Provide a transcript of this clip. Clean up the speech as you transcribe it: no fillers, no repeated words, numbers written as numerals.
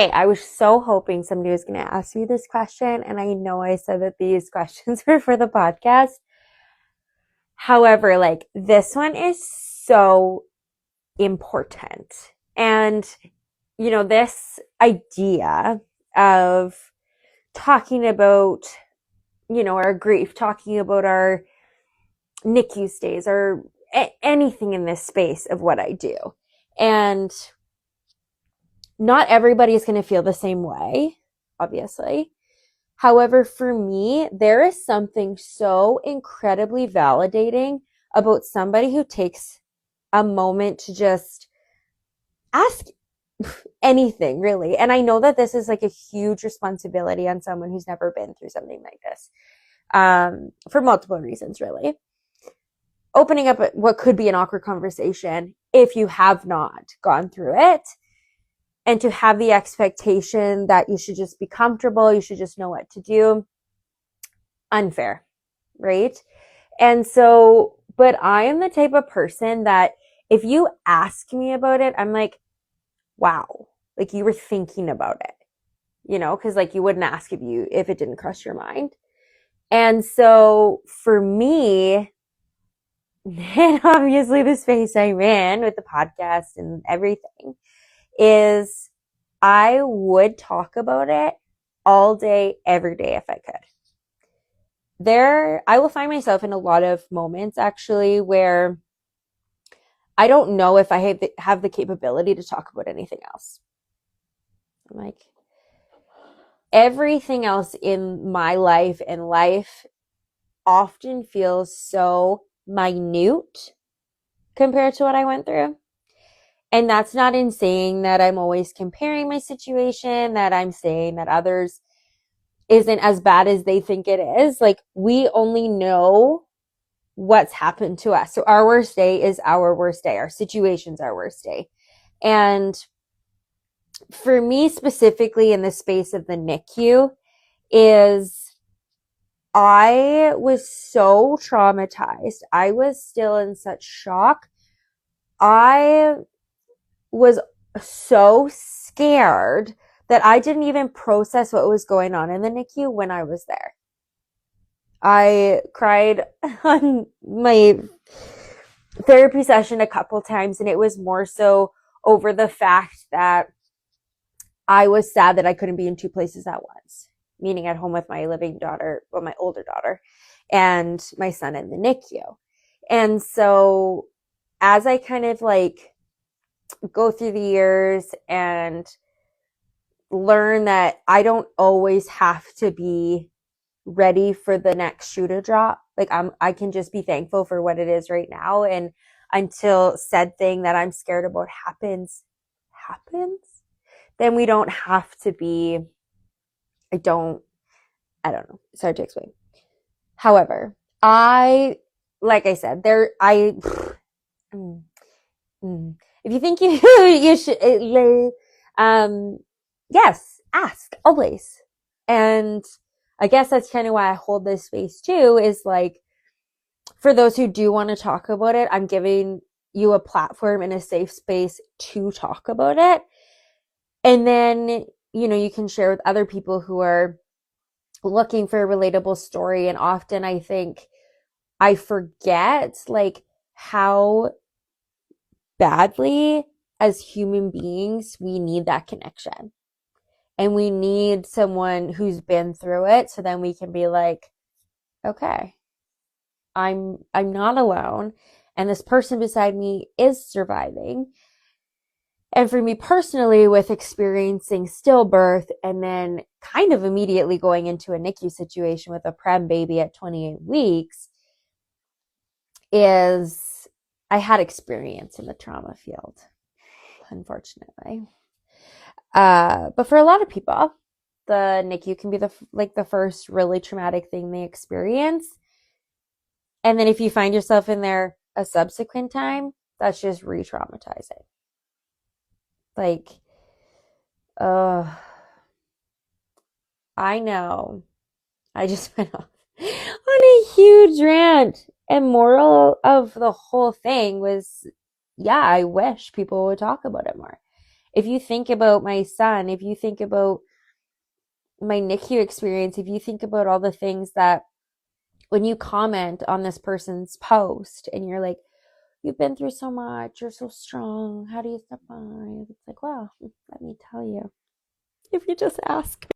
Hey, I was so hoping somebody was going to ask me this question, and I know I said that these questions were for the podcast. However, like this one is so important. And, this idea of talking about, our grief, talking about our NICU stays or anything in this space of what I do. And not everybody is going to feel the same way, obviously. However, for me, there is something so incredibly validating about somebody who takes a moment to just ask anything, really. And I know that this is like a huge responsibility on someone who's never been through something like this, for multiple reasons, really. Opening up what could be an awkward conversation if you have not gone through it, and to have the expectation that you should just be comfortable, you should just know what to do. Unfair, right? And so, but I am the type of person that if you ask me about it, I'm like, wow, like you were thinking about it, because like you wouldn't ask if it didn't cross your mind. And so for me, and obviously the space I'm in with the podcast and everything, is I would talk about it all day, every day if I could. I will find myself in a lot of moments actually where I don't know if I have the capability to talk about anything else. I'm like, everything else in my life and life often feels so minute compared to what I went through. And that's not in saying that I'm always comparing my situation, that I'm saying that others isn't as bad as they think it is. Like, we only know what's happened to us. So our worst day is our worst day. Our situation's our worst day. And for me specifically in the space of the NICU is I was so traumatized. I was still in such shock. I was so scared that I didn't even process what was going on in the NICU when I was there. I cried on my therapy session a couple times, and it was more so over the fact that I was sad that I couldn't be in two places at once, meaning at home with my my older daughter, and my son in the NICU. And so as I kind of like go through the years and learn that I don't always have to be ready for the next shoe to drop. Like I can just be thankful for what it is right now. And until said thing that I'm scared about happens, then we don't have to be, I don't know. It's hard to explain. However, like I said, if you think you should, yes, ask always. And I guess that's kind of why I hold this space too, is like, for those who do want to talk about it, I'm giving you a platform and a safe space to talk about it. And then, you can share with other people who are looking for a relatable story. And often I think I forget like how badly as human beings we need that connection. And we need someone who's been through it, so then we can be like, okay, I'm not alone, and this person beside me is surviving. And for me personally, with experiencing stillbirth and then kind of immediately going into a NICU situation with a prem baby at 28 weeks, is I had experience in the trauma field, unfortunately. But for a lot of people, the NICU can be the first really traumatic thing they experience. And then if you find yourself in there a subsequent time, that's just re-traumatizing. Like, I know. I just went off on a huge rant. And moral of the whole thing was, yeah, I wish people would talk about it more. If you think about my son, if you think about my NICU experience, if you think about all the things that when you comment on this person's post and you're like, you've been through so much, you're so strong, how do you survive? It's like, well, let me tell you, if you just ask